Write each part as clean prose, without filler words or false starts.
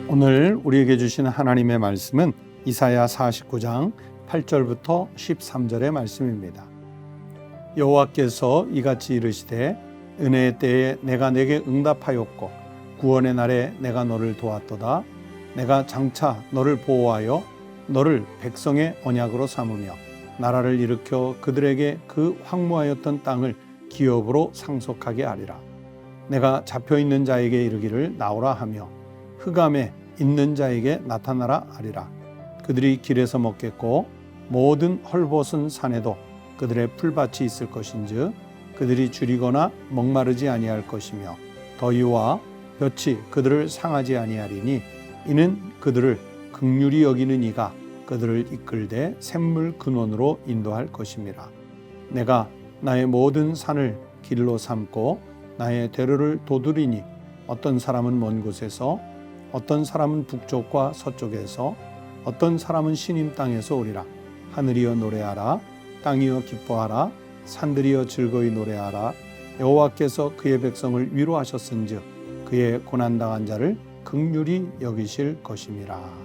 오늘 우리에게 주시는 하나님의 말씀은 이사야 49장 8절부터 13절의 말씀입니다. 여호와께서 이같이 이르시되 은혜의 때에 내가 내게 응답하였고 구원의 날에 내가 너를 도왔도다. 내가 장차 너를 보호하여 너를 백성의 언약으로 삼으며 나라를 일으켜 그들에게 그 황무하였던 땅을 기업으로 상속하게 하리라. 내가 잡혀있는 자에게 이르기를 나오라 하며 흑암에 있는 자에게 나타나라 하리라. 그들이 길에서 먹겠고 모든 헐벗은 산에도 그들의 풀밭이 있을 것인즉 그들이 줄이거나 목마르지 아니할 것이며 더위와 볕이 그들을 상하지 아니하리니 이는 그들을 긍휼히 여기는 이가 그들을 이끌되 샘물 근원으로 인도할 것임이라. 내가 나의 모든 산을 길로 삼고 나의 대로를 도두리니 어떤 사람은 먼 곳에서 어떤 사람은 북쪽과 서쪽에서 어떤 사람은 시님 땅에서 오리라. 하늘이여 노래하라. 땅이여 기뻐하라. 산들이여 즐거이 노래하라. 여호와께서 그의 백성을 위로하셨은즉 그의 고난당한 자를 긍휼히 여기실 것임이라.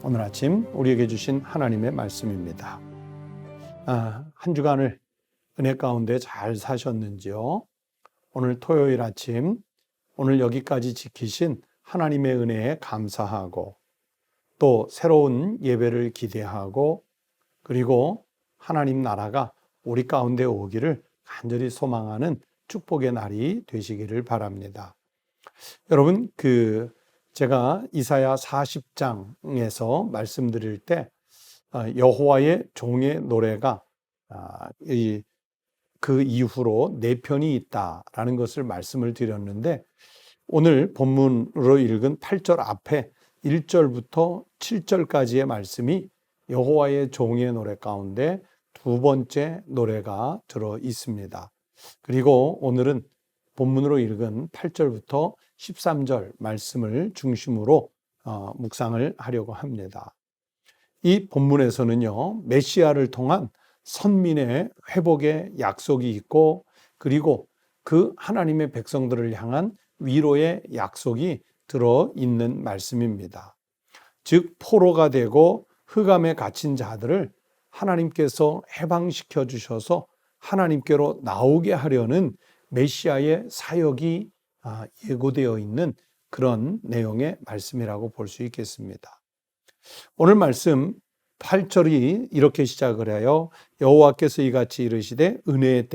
오늘 아침 우리에게 주신 하나님의 말씀입니다. 한 주간을 은혜 가운데 잘 사셨는지요? 오늘 토요일 아침 오늘 여기까지 지키신 하나님의 은혜에 감사하고 또 새로운 예배를 기대하고 그리고 하나님 나라가 우리 가운데 오기를 간절히 소망하는 축복의 날이 되시기를 바랍니다. 여러분, 제가 이사야 40장에서 말씀드릴 때 여호와의 종의 노래가 그 이후로 4편이 있다라는 것을 말씀을 드렸는데 오늘 본문으로 읽은 8절 앞에 1절부터 7절까지의 말씀이 여호와의 종의 노래 가운데 두 번째 노래가 들어 있습니다. 그리고 오늘은 본문으로 읽은 8절부터 13절 말씀을 중심으로 묵상을 하려고 합니다. 이 본문에서는요, 메시아를 통한 선민의 회복의 약속이 있고 그리고 그 하나님의 백성들을 향한 위로의 약속이 들어있는 말씀입니다. 즉 포로가 되고 흑암에 갇힌 자들을 하나님께서 해방시켜 주셔서 하나님께로 나오게 하려는 메시아의 사역이 예고되어 있는 그런 내용의 말씀이라고 볼 수 있겠습니다. 오늘 말씀 8절이 이렇게 시작을 해요. 여호와께서 이같이 이르시되 은혜의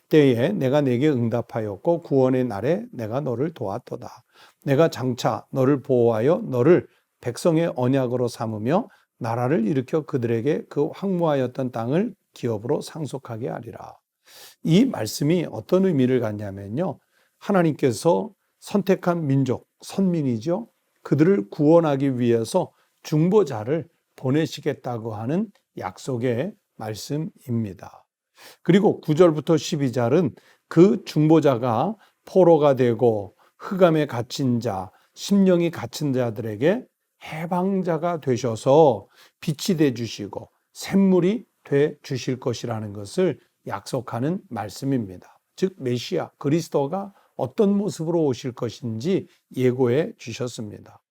때에 내가 내게 응답하였고 구원의 날에 내가 너를 도왔도다. 내가 장차 너를 보호하여 너를 백성의 언약으로 삼으며 나라를 일으켜 그들에게 그 황무하였던 땅을 기업으로 상속하게 하리라. 이 말씀이 어떤 의미를 갖냐면요, 하나님께서 선택한 민족, 선민이죠. 그들을 구원하기 위해서 중보자를 보내시겠다고 하는 약속의 말씀입니다. 그리고 9절부터 12절은 그 중보자가 포로가 되고 흑암에 갇힌 자, 심령이 갇힌 자들에게 해방자가 되셔서 빛이 돼 주시고 샘물이 돼 주실 것이라는 것을 약속하는 말씀입니다. 즉 메시아 그리스도가 어떤 모습으로 오실 것인지 예고해 주셨습니다.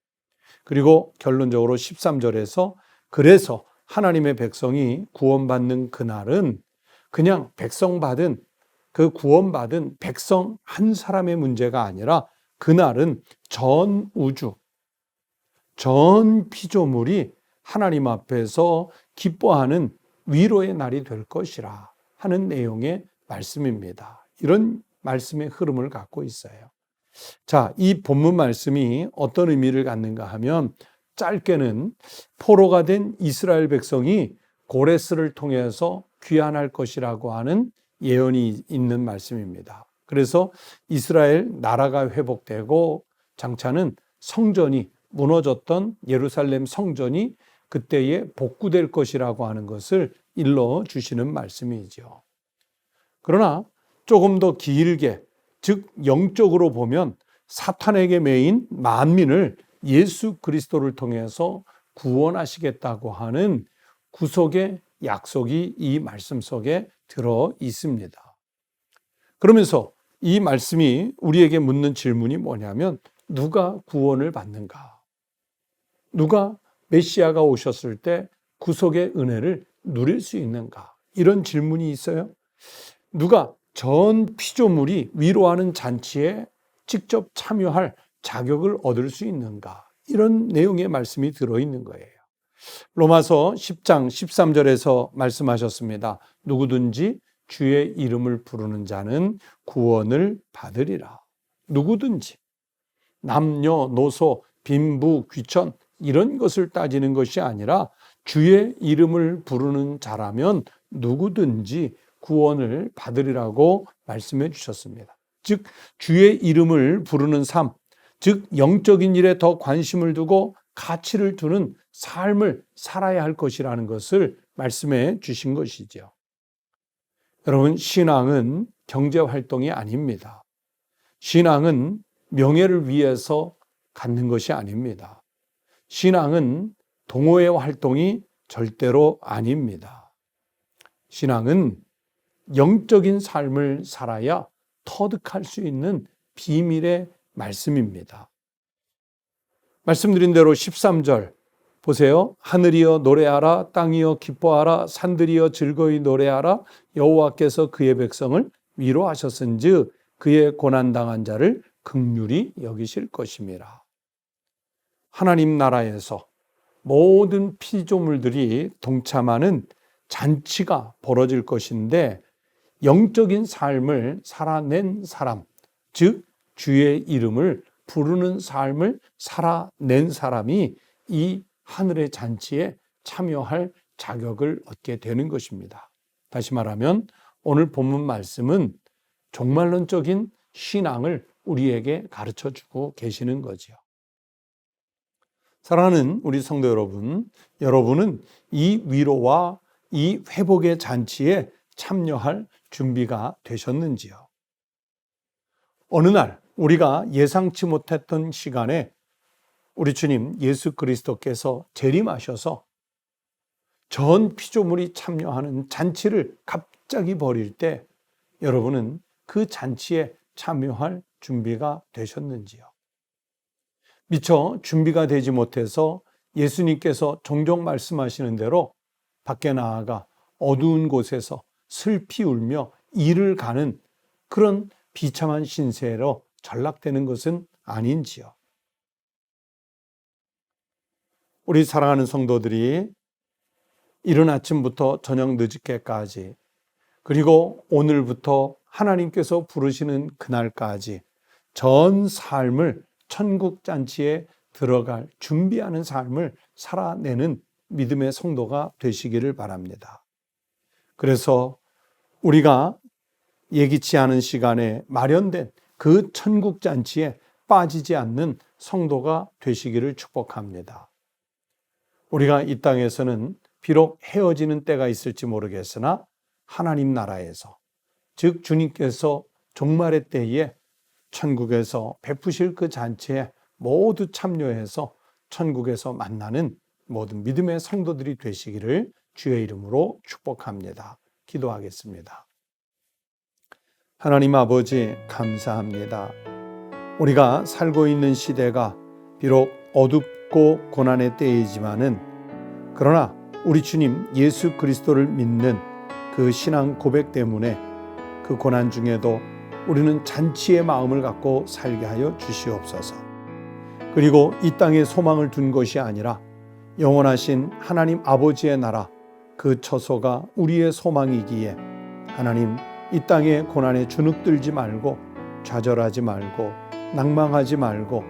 그리고 결론적으로 13절에서 그래서 하나님의 백성이 구원받는 그날은 그냥 그 구원받은 백성 한 사람의 문제가 아니라 그날은 전 우주, 전 피조물이 하나님 앞에서 기뻐하는 위로의 날이 될 것이라 하는 내용의 말씀입니다. 이런 말씀의 흐름을 갖고 있어요. 자, 이 본문 말씀이 어떤 의미를 갖는가 하면 짧게는 포로가 된 이스라엘 백성이 고레스를 통해서 귀환할 것이라고 하는 예언이 있는 말씀입니다. 그래서 이스라엘 나라가 회복되고 장차는 성전이 무너졌던 예루살렘 성전이 그때에 복구될 것이라고 하는 것을 일러주시는 말씀이죠. 그러나 조금 더 길게, 즉 영적으로 보면 사탄에게 매인 만민을 예수 그리스도를 통해서 구원하시겠다고 하는 구속의 약속이 이 말씀 속에 들어 있습니다. 그러면서 이 말씀이 우리에게 묻는 질문이 뭐냐면 누가 구원을 받는가? 누가 메시아가 오셨을 때 구속의 은혜를 누릴 수 있는가? 이런 질문이 있어요. 누가 전 피조물이 위로하는 잔치에 직접 참여할 자격을 얻을 수 있는가? 이런 내용의 말씀이 들어있는 거예요. 로마서 10장 13절에서 말씀하셨습니다. 누구든지 주의 이름을 부르는 자는 구원을 받으리라. 누구든지 남녀노소 빈부 귀천 이런 것을 따지는 것이 아니라 주의 이름을 부르는 자라면 누구든지 구원을 받으리라고 말씀해 주셨습니다. 즉 주의 이름을 부르는 삶, 즉 영적인 일에 더 관심을 두고 가치를 두는 삶을 살아야 할 것이라는 것을 말씀해 주신 것이죠. 여러분, 신앙은 경제활동이 아닙니다. 신앙은 명예를 위해서 갖는 것이 아닙니다. 신앙은 동호회 활동이 절대로 아닙니다. 신앙은 영적인 삶을 살아야 터득할 수 있는 비밀의 말씀입니다. 말씀드린 대로 13절 보세요. 하늘이여 노래하라, 땅이여 기뻐하라, 산들이여 즐거이 노래하라. 여호와께서 그의 백성을 위로하셨은즉 그의 고난당한 자를 긍휼히 여기실 것임이라. 하나님 나라에서 모든 피조물들이 동참하는 잔치가 벌어질 것인데 영적인 삶을 살아낸 사람, 즉 주의 이름을 부르는 삶을 살아낸 사람이 이 하늘의 잔치에 참여할 자격을 얻게 되는 것입니다. 다시 말하면 오늘 본문 말씀은 종말론적인 신앙을 우리에게 가르쳐주고 계시는 거죠. 사랑하는 우리 성도 여러분, 여러분은 이 위로와 이 회복의 잔치에 참여할 준비가 되셨는지요? 어느 날 우리가 예상치 못했던 시간에 우리 주님 예수 그리스도께서 재림하셔서 전 피조물이 참여하는 잔치를 갑자기 벌일 때 여러분은 그 잔치에 참여할 준비가 되셨는지요? 미처 준비가 되지 못해서 예수님께서 종종 말씀하시는 대로 밖에 나아가 어두운 곳에서 슬피 울며 이를 가는 그런 비참한 신세로 전락되는 것은 아닌지요? 우리 사랑하는 성도들이 이른 아침부터 저녁 늦게까지 그리고 오늘부터 하나님께서 부르시는 그날까지 전 삶을 천국 잔치에 들어갈 준비하는 삶을 살아내는 믿음의 성도가 되시기를 바랍니다. 그래서 우리가 예기치 않은 시간에 마련된 그 천국 잔치에 빠지지 않는 성도가 되시기를 축복합니다. 우리가 이 땅에서는 비록 헤어지는 때가 있을지 모르겠으나 하나님 나라에서, 즉 주님께서 종말의 때에 천국에서 베푸실 그 잔치에 모두 참여해서 천국에서 만나는 모든 믿음의 성도들이 되시기를 주의 이름으로 축복합니다. 기도하겠습니다. 하나님 아버지 감사합니다. 우리가 살고 있는 시대가 비록 어둡고 고난의 때이지만은 그러나 우리 주님 예수 그리스도를 믿는 그 신앙 고백 때문에 그 고난 중에도 우리는 잔치의 마음을 갖고 살게 하여 주시옵소서. 그리고 이 땅에 소망을 둔 것이 아니라 영원하신 하나님 아버지의 나라, 그 처소가 우리의 소망이기에 하나님 이 땅의 고난에 주눅들지 말고 좌절하지 말고 낭망하지 말고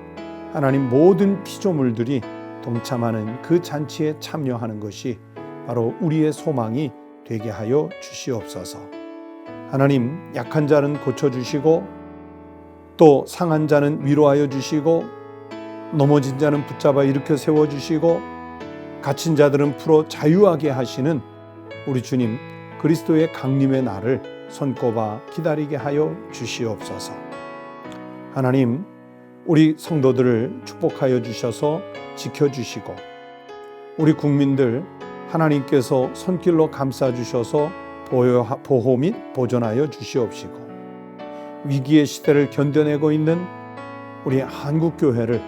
하나님 모든 피조물들이 동참하는 그 잔치에 참여하는 것이 바로 우리의 소망이 되게 하여 주시옵소서. 하나님 약한 자는 고쳐주시고 또 상한 자는 위로하여 주시고 넘어진 자는 붙잡아 일으켜 세워주시고 갇힌 자들은 풀어 자유하게 하시는 우리 주님 그리스도의 강림의 날을 손꼽아 기다리게 하여 주시옵소서. 하나님 우리 성도들을 축복하여 주셔서 지켜주시고 우리 국민들 하나님께서 손길로 감싸주셔서 보호 및 보존하여 주시옵시고 위기의 시대를 견뎌내고 있는 우리 한국교회를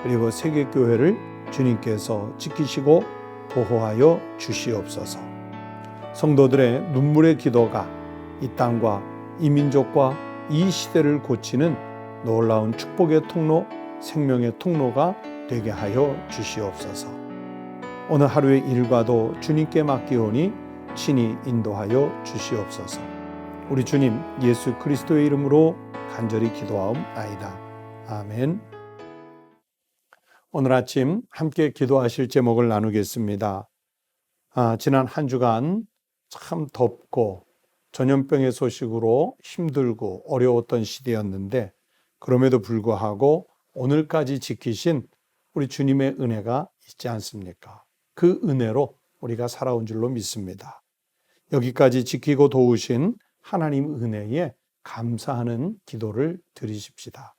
그리고 세계교회를 주님께서 지키시고 보호하여 주시옵소서. 성도들의 눈물의 기도가 이 땅과 이 민족과 이 시대를 고치는 놀라운 축복의 통로, 생명의 통로가 되게 하여 주시옵소서. 오늘 하루의 일과도 주님께 맡기오니 친히 인도하여 주시옵소서. 우리 주님 예수 그리스도의 이름으로 간절히 기도하옵나이다. 아멘. 오늘 아침 함께 기도하실 제목을 나누겠습니다. 지난 한 주간 참 덥고 전염병의 소식으로 힘들고 어려웠던 시대였는데 그럼에도 불구하고 오늘까지 지키신 우리 주님의 은혜가 있지 않습니까? 그 은혜로 우리가 살아온 줄로 믿습니다. 여기까지 지키고 도우신 하나님 은혜에 감사하는 기도를 드리십시다.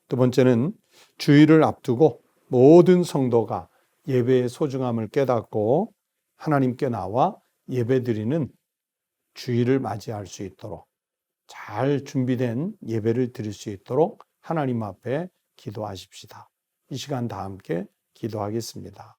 두 번째는 주일을 앞두고 모든 성도가 예배의 소중함을 깨닫고 하나님께 나와 예배드리는 주일을 맞이할 수 있도록 잘 준비된 예배를 드릴 수 있도록 하나님 앞에 기도하십시다. 이 시간 다 함께 기도하겠습니다.